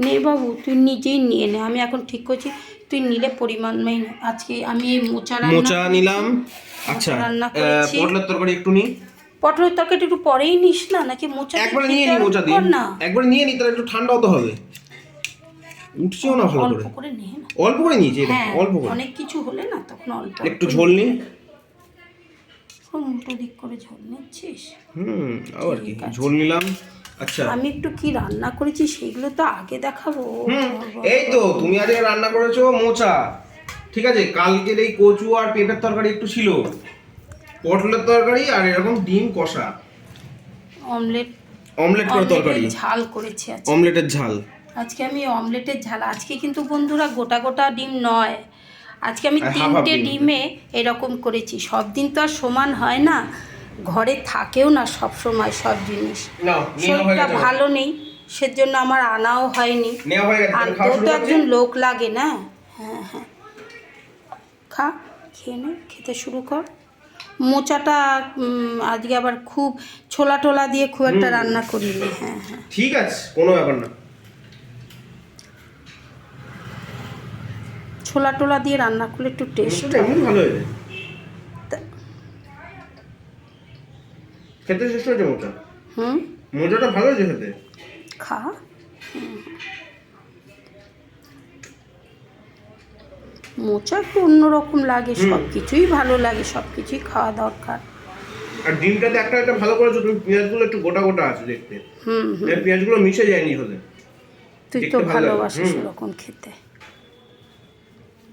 নে বাবু, তুই নিজেই নিয়ে নে, আমি এখন ঠিক করছি। তুই নিলে পরিমাণই নে। আজকে আমি এই মোচা নিলাম। আচ্ছা, রান্না করেছি। পটলের তরকারি একটু নি। পটলের তরকারি একটু পরেই নিস না, নাকি মোচা একবারে নিয়ে নি, মোচা দিয়ে একবারে নিয়ে নি, তাহলে একটু ঠান্ডাও তো হবে। উঠছেও না ভালো করে। অল্প করে নে না। অল্প করে নিয়েছি, হ্যাঁ, অল্প করে। অনেক কিছু হলে না তখন অল্প একটু ঝোল নি। উল্টো দিক করে ঝোল নিচ্ছিস? আবার কি ঝোল নিলাম। আচ্ছা, আমি একটু কি রান্না করেছি সেগুলো তো আগে দেখাবো। এই তো তুমি আজকে রান্না করেছো মোচা, ঠিক আছে। কালকের এই কচু আর পেঁপের তরকারি একটু ছিল, পটলের তরকারি আর এরকম ডিম কষা, অমলেট করে তরকারি, ঝাল করেছি আজকে। অমলেটের ঝাল। আজকে আমি অমলেটের ঝাল, আজকে কিন্তু বন্ধুরা গোটা গোটা ডিম নয়, আজকে আমি 3টে ডিমে এরকম করেছি। সব দিন তো আর সমান হয় না, ঘরে থাকেও না সব সময় সব জিনিস, শরীরটা ভালো নেই, সেজন্য আমার আনাও হয়নি। আনতেও তো একজন লোক লাগে না। হ্যাঁ হ্যাঁ, খা, খেয়ে নে, খেতে শুরু কর। মোচাটা আজকে আবার খুব ছোলা টোলা দিয়ে খুব একটা রান্না করিনি। হ্যাঁ হ্যাঁ, ঠিক আছে, কোনো ব্যাপার না। ছোলা টোলা দিয়ে রান্না করলে একটু টেস্ট ভালো হয়েছে, খেতে শেষ হয়েছে মোচা। মোচাটা ভালো হয়েছে খেতে, খা। মোচা একটু অন্যরকম লাগে, সব কিছুই ভালো লাগে, সব কিছুই খাওয়া দরকার। আর ডিমটাতে একটা একটা ভালো করেছো তুমি, পেঁয়াজগুলো একটু গোটা গোটা আছে দেখতে। পেঁয়াজগুলো মিশে যায়নি হলে। তুই তো ভালোবাসিস ওরকম খেতে।